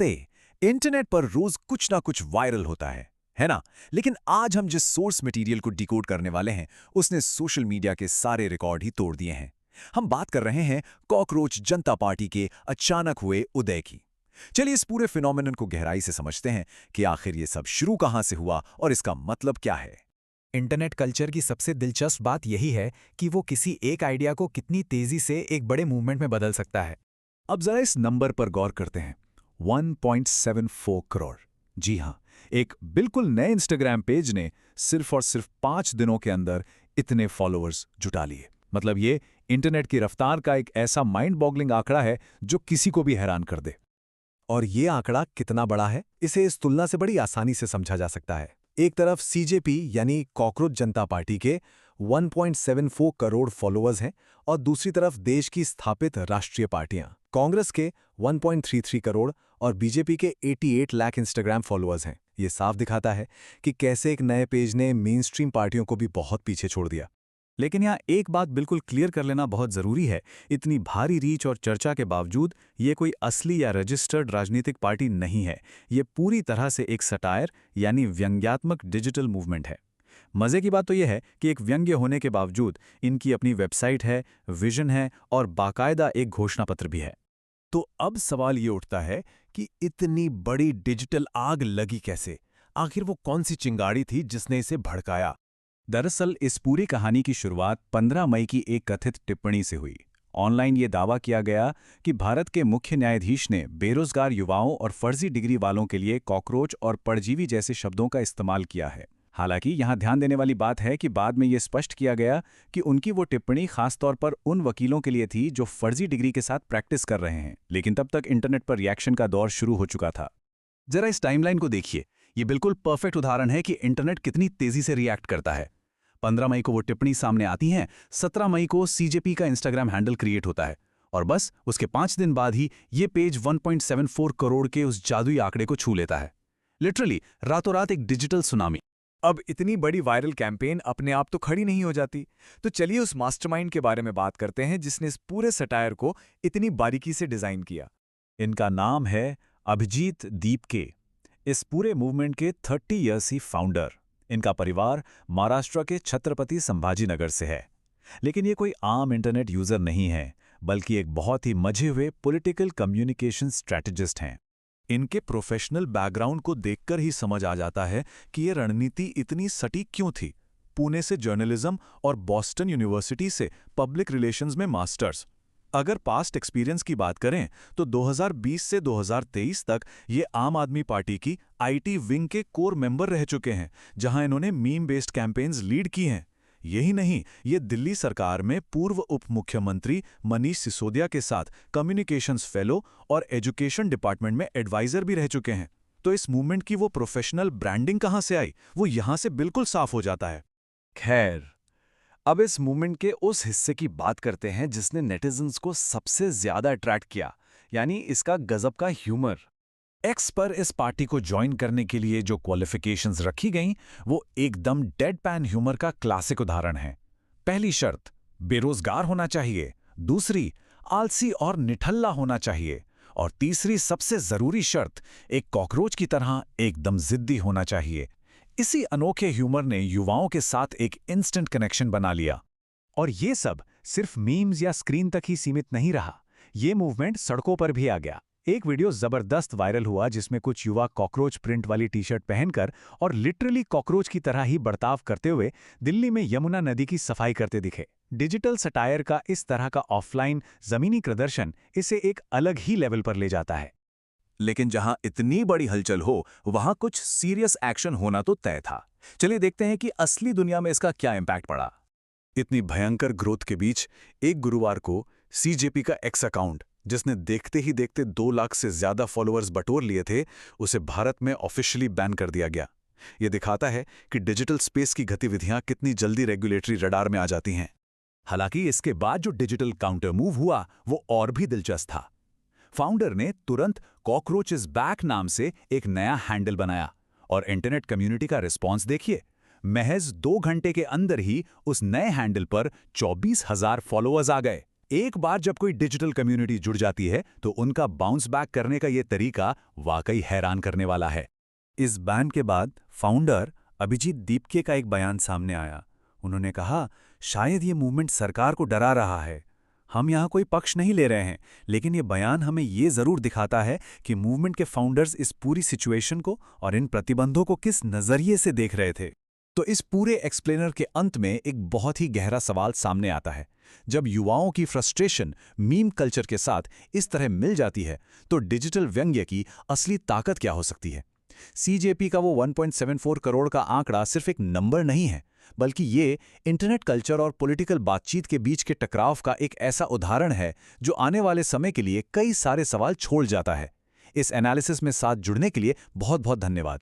नमस्ते। इंटरनेट पर रोज कुछ ना कुछ वायरल होता है ना? लेकिन आज हम जिस सोर्स मटेरियल को डिकोड करने वाले हैं, उसने सोशल मीडिया के सारे रिकॉर्ड ही तोड़ दिए हैं। हम बात कर रहे हैं कॉकरोच जनता पार्टी के अचानक हुए उदय की। चलिए इस पूरे फिनोमेनन को गहराई से समझते हैं कि आखिर ये सब शुरू कहां से हुआ और इसका मतलब क्या है। इंटरनेट कल्चर की सबसे दिलचस्प बात यही है कि वो किसी एक आइडिया को कितनी तेजी से एक बड़े मूवमेंट में बदल सकता है। अब जरा इस नंबर पर गौर करते हैं, 1.74 करोड़। जी हां, एक बिल्कुल नए इंस्टाग्राम पेज ने सिर्फ और सिर्फ 5 दिनों के अंदर इतने फॉलोअर्स जुटा लिए। मतलब ये इंटरनेट की रफ्तार का एक ऐसा माइंड बॉगलिंग आंकड़ा है जो किसी को भी हैरान कर दे। और ये आंकड़ा कितना बड़ा है, इसे इस तुलना से बड़ी आसानी से समझा जा सकता है। एक तरफ सीजेपी यानी कॉकरोच जनता पार्टी के 1.74 करोड़ फॉलोअर्स हैं और दूसरी तरफ देश की स्थापित राष्ट्रीय पार्टियां कांग्रेस के 1.33 करोड़ और बीजेपी के 88 लाख इंस्टाग्राम फॉलोअर्स हैं। ये साफ दिखाता है कि कैसे एक नए पेज ने मेनस्ट्रीम पार्टियों को भी बहुत पीछे छोड़ दिया। लेकिन यहाँ एक बात बिल्कुल क्लियर कर लेना बहुत ज़रूरी है, इतनी भारी रीच और चर्चा के बावजूद ये कोई असली या रजिस्टर्ड राजनीतिक पार्टी नहीं है। ये पूरी तरह से एक सटायर यानी व्यंग्यात्मक डिजिटल मूवमेंट है। मज़े की बात तो यह है कि एक व्यंग्य होने के बावजूद इनकी अपनी वेबसाइट है, विजन है और बाकायदा एक घोषणा पत्र भी है। तो अब सवाल ये उठता है कि इतनी बड़ी डिजिटल आग लगी कैसे? आखिर वो कौन सी चिंगारी थी जिसने इसे भड़काया? दरअसल इस पूरी कहानी की शुरुआत 15 मई की एक कथित टिप्पणी से हुई। ऑनलाइन ये दावा किया गया कि भारत के मुख्य न्यायाधीश ने बेरोजगार युवाओं और फर्जी डिग्री वालों के लिए कॉकरोच और परजीवी जैसे शब्दों का इस्तेमाल किया है। हालांकि यहाँ ध्यान देने वाली बात है कि बाद में ये स्पष्ट किया गया कि उनकी वो टिप्पणी खासतौर पर उन वकीलों के लिए थी जो फर्जी डिग्री के साथ प्रैक्टिस कर रहे हैं। लेकिन तब तक इंटरनेट पर रिएक्शन का दौर शुरू हो चुका था। जरा इस टाइमलाइन को देखिए, ये बिल्कुल परफेक्ट उदाहरण है कि इंटरनेट कितनी तेजी से रिएक्ट करता है। 15 मई को वो टिप्पणी सामने आती है, 17 मई को सीजेपी का इंस्टाग्राम हैंडल क्रिएट होता है और बस उसके 5 दिन बाद ही ये पेज 1.74 करोड़ के उस जादुई आंकड़े को छू लेता है। लिटरली रातों रात एक डिजिटल सुनामी। अब इतनी बड़ी वायरल कैंपेन अपने आप तो खड़ी नहीं हो जाती। तो चलिए उस मास्टरमाइंड के बारे में बात करते हैं जिसने इस पूरे सटायर को इतनी बारीकी से डिजाइन किया। इनका नाम है अभिजीत दीपके। इस पूरे मूवमेंट के 30 ईयर्स ही फाउंडर। इनका परिवार महाराष्ट्र के छत्रपति संभाजीनगर से है। लेकिन ये कोई आम इंटरनेट यूजर नहीं है, बल्कि एक बहुत ही मजे हुए पॉलिटिकल कम्युनिकेशन स्ट्रैटेजिस्ट हैं। इनके प्रोफेशनल बैकग्राउंड को देखकर ही समझ आ जाता है कि ये रणनीति इतनी सटीक क्यों थी। पुणे से जर्नलिज्म और बॉस्टन यूनिवर्सिटी से पब्लिक रिलेशंस में मास्टर्स। अगर पास्ट एक्सपीरियंस की बात करें तो 2020 से 2023 तक ये आम आदमी पार्टी की आईटी विंग के कोर मेंबर रह चुके हैं, जहां इन्होंने मीम बेस्ड कैंपेन्स लीड की हैं। यही नहीं, ये दिल्ली सरकार में पूर्व उप मुख्यमंत्री मनीष सिसोदिया के साथ कम्युनिकेशंस फेलो और एजुकेशन डिपार्टमेंट में एडवाइजर भी रह चुके हैं। तो इस मूवमेंट की वो प्रोफेशनल ब्रांडिंग कहां से आई, वो यहां से बिल्कुल साफ हो जाता है। खैर, अब इस मूवमेंट के उस हिस्से की बात करते हैं जिसने नेटिजन्स को सबसे ज्यादा अट्रैक्ट किया, यानी इसका गजब का ह्यूमर। एक्स पर इस पार्टी को ज्वाइन करने के लिए जो क्वालिफिकेशंस रखी गईं, वो एकदम डेडपैन ह्यूमर का क्लासिक उदाहरण है। पहली शर्त, बेरोजगार होना चाहिए। दूसरी, आलसी और निठल्ला होना चाहिए। और तीसरी सबसे जरूरी शर्त, एक कॉकरोच की तरह एकदम जिद्दी होना चाहिए। इसी अनोखे ह्यूमर ने युवाओं के साथ एक इंस्टेंट कनेक्शन बना लिया। और ये सब सिर्फ मीम्स या स्क्रीन तक ही सीमित नहीं रहा, ये मूवमेंट सड़कों पर भी आ गया। एक वीडियो जबरदस्त वायरल हुआ जिसमें कुछ युवा कॉकरोच प्रिंट वाली टी-शर्ट पहनकर और लिटरली कॉकरोच की तरह ही बर्ताव करते हुए दिल्ली में यमुना नदी की सफाई करते दिखे। डिजिटल सटायर का इस तरह का ऑफलाइन जमीनी प्रदर्शन इसे एक अलग ही लेवल पर ले जाता है। लेकिन जहां इतनी बड़ी हलचल हो, वहां कुछ सीरियस एक्शन होना तो तय था। चलिए देखते हैं कि असली दुनिया में इसका क्या इंपैक्ट पड़ा। इतनी भयंकर ग्रोथ के बीच एक गुरुवार को सीजेपी का एक्स अकाउंट, जिसने देखते ही देखते 2 लाख से ज्यादा फॉलोअर्स बटोर लिए थे, उसे भारत में ऑफिशियली बैन कर दिया गया। यह दिखाता है कि डिजिटल स्पेस की गतिविधियां कितनी जल्दी रेगुलेटरी रडार में आ जाती हैं। हालांकि इसके बाद जो डिजिटल काउंटर मूव हुआ, वो और भी दिलचस्प था। फाउंडर ने तुरंत कॉकरोच इज बैक नाम से एक नया हैंडल बनाया और इंटरनेट कम्युनिटी का रिस्पॉन्स देखिए। महज 2 घंटे के अंदर ही उस नए हैंडल पर 24,000 फॉलोअर्स आ गए। एक बार जब कोई डिजिटल कम्युनिटी जुड़ जाती है तो उनका बाउंस बैक करने का ये तरीका वाकई हैरान करने वाला है। इस बैन के बाद फाउंडर अभिजीत दीपके का एक बयान सामने आया। उन्होंने कहा, शायद ये मूवमेंट सरकार को डरा रहा है। हम यहाँ कोई पक्ष नहीं ले रहे हैं, लेकिन ये बयान हमें ये ज़रूर दिखाता है कि मूवमेंट के फाउंडर्स इस पूरी सिचुएशन को और इन प्रतिबंधों को किस नज़रिए से देख रहे थे। तो इस पूरे एक्सप्लेनर के अंत में एक बहुत ही गहरा सवाल सामने आता है। जब युवाओं की फ्रस्ट्रेशन मीम कल्चर के साथ इस तरह मिल जाती है, तो डिजिटल व्यंग्य की असली ताकत क्या हो सकती है? सीजेपी का वो 1.74 करोड़ का आंकड़ा सिर्फ एक नंबर नहीं है, बल्कि ये इंटरनेट कल्चर और पॉलिटिकल बातचीत के बीच के टकराव का एक ऐसा उदाहरण है जो आने वाले समय के लिए कई सारे सवाल छोड़ जाता है। इस एनालिसिस में साथ जुड़ने के लिए बहुत बहुत धन्यवाद।